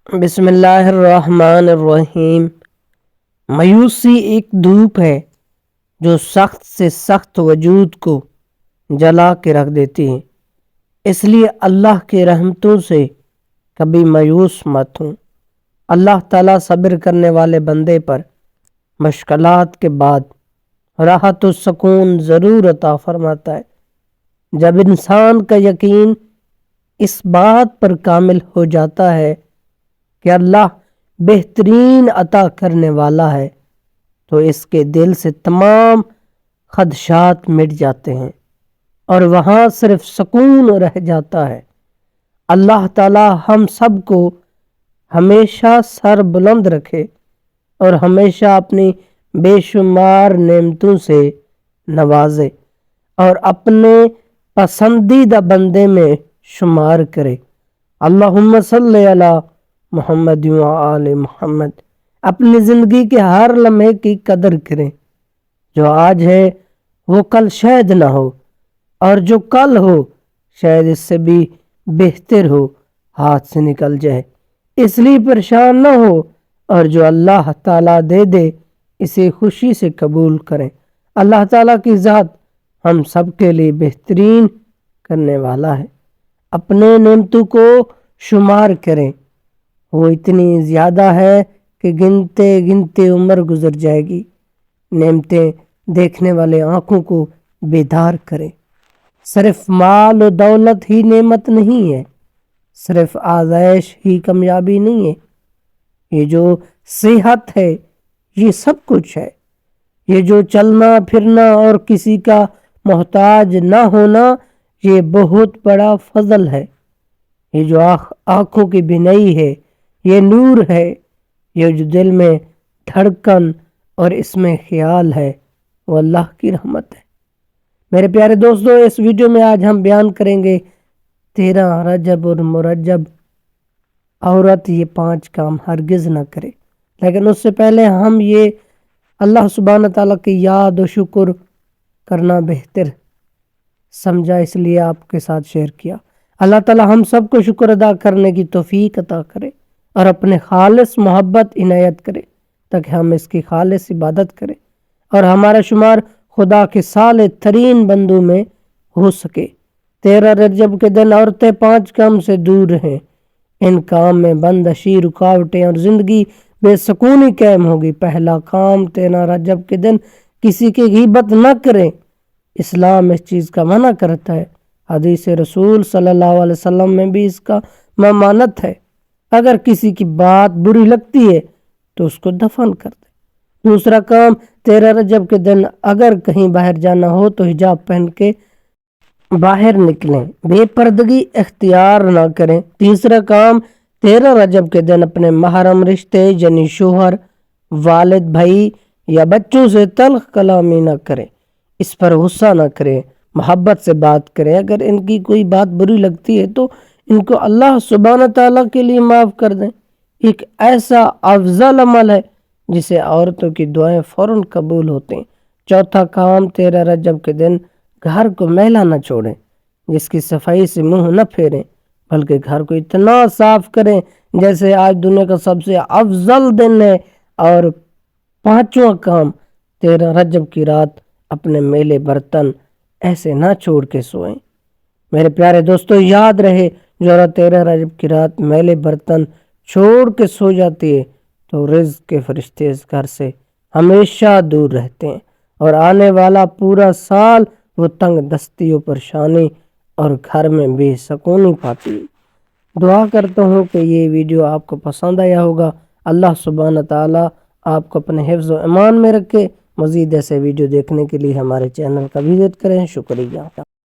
بسم اللہ الرحمن الرحیم۔ مایوسی ایک دھوپ ہے جو سخت سے سخت وجود کو جلا کے رکھ دیتی ہے، اس لیے اللہ کی رحمتوں سے کبھی مایوس مت ہوں۔ اللہ تعالیٰ صبر کرنے والے بندے پر مشکلات کے بعد راحت و سکون ضرور عطا فرماتا ہے۔ جب انسان کا یقین اس بات پر کامل ہو جاتا ہے کہ اللہ بہترین عطا کرنے والا ہے، تو اس کے دل سے تمام خدشات مٹ جاتے ہیں اور وہاں صرف سکون رہ جاتا ہے۔ اللہ تعالی ہم سب کو ہمیشہ سر بلند رکھے اور ہمیشہ اپنی بے شمار نعمتوں سے نوازے اور اپنے پسندیدہ بندے میں شمار کرے۔ اللہم صلی علی محمد و آل محمد۔ اپنی زندگی کے ہر لمحے کی قدر کریں۔ جو آج ہے وہ کل شاید نہ ہو، اور جو کل ہو شاید اس سے بھی بہتر ہو ہاتھ سے نکل جائے، اس لیے پریشان نہ ہو، اور جو اللہ تعالیٰ دے دے اسے خوشی سے قبول کریں۔ اللہ تعالیٰ کی ذات ہم سب کے لیے بہترین کرنے والا ہے۔ اپنے نعمتوں کو شمار کریں، وہ اتنی زیادہ ہے کہ گنتے گنتے عمر گزر جائے گی۔ نعمتیں دیکھنے والے آنکھوں کو بیدار کریں۔ صرف مال و دولت ہی نعمت نہیں ہے، صرف آزائش ہی کامیابی نہیں ہے۔ یہ جو صحت ہے یہ سب کچھ ہے۔ یہ جو چلنا پھرنا اور کسی کا محتاج نہ ہونا یہ بہت بڑا فضل ہے۔ یہ جو آنکھوں کی بینائی ہے یہ نور ہے۔ یہ جو دل میں دھڑکن اور اس میں خیال ہے وہ اللہ کی رحمت ہے۔ میرے پیارے دوستو، اس ویڈیو میں آج ہم بیان کریں گے 13 رجب اور مرجب عورت یہ 5 کام ہرگز نہ کرے، لیکن اس سے پہلے ہم یہ اللہ سبحانہ تعالیٰ کی یاد و شکر کرنا بہتر سمجھا، اس لیے آپ کے ساتھ شیئر کیا۔ اللہ تعالیٰ ہم سب کو شکر ادا کرنے کی توفیق عطا کرے اور اپنے خالص محبت عنایت کرے تاکہ ہم اس کی خالص عبادت کریں اور ہمارا شمار خدا کے صالح ترین بندوں میں ہو سکے۔ 13 رجب کے دن عورتیں 5 کام سے دور رہیں۔ ان کام میں بندشی، رکاوٹیں اور زندگی بے سکونی قائم ہوگی۔ پہلا کام، 13 رجب کے دن کسی کی غیبت نہ کریں۔ اسلام اس چیز کا منع کرتا ہے۔ حدیث رسول صلی اللہ علیہ وسلم میں بھی اس کا ممانت ہے۔ اگر کسی کی بات بری لگتی ہے تو اس کو دفن کر دیں۔ دوسرا کام، 13 رجب کے دن اگر کہیں باہر جانا ہو تو حجاب پہن کے باہر نکلیں، بے پردگی اختیار نہ کریں۔ تیسرا کام، 13 رجب کے دن اپنے محرم رشتے یعنی شوہر، والد، بھائی یا بچوں سے تلخ کلامی نہ کریں، اس پر غصہ نہ کریں، محبت سے بات کریں۔ اگر ان کی کوئی بات بری لگتی ہے تو ان کو اللہ سبحانہ تعالیٰ کے لیے معاف کر دیں۔ ایک ایسا افضل عمل ہے جس سے عورتوں کی دعائیں فوراً قبول ہوتے ہیں۔ چوتھا کام، 13 رجب کے دن گھر کو میلا نہ چھوڑیں، جس کی صفائی سے منہ نہ پھیریں، بلکہ گھر کو اتنا صاف کریں جیسے آج دنیا کا سب سے افضل دن ہے۔ اور پانچواں کام، 13 رجب کی رات اپنے میلے برتن ایسے نہ چھوڑ کے سوئیں۔ میرے پیارے دوستو، یاد رہے جو عورت 13 رجب کی رات میلے برتن چھوڑ کے سو جاتی ہے تو رزق کے فرشتے اس گھر سے ہمیشہ دور رہتے ہیں اور آنے والا پورا سال وہ تنگ دستی و پریشانی اور گھر میں بے سکونی پاتی ہے۔ دعا کرتا ہوں کہ یہ ویڈیو آپ کو پسند آیا ہوگا۔ اللہ سبحانہ تعالیٰ آپ کو اپنے حفظ و امان میں رکھے۔ مزید ایسے ویڈیو دیکھنے کے لیے ہمارے چینل کا وزٹ کریں۔ شکریہ۔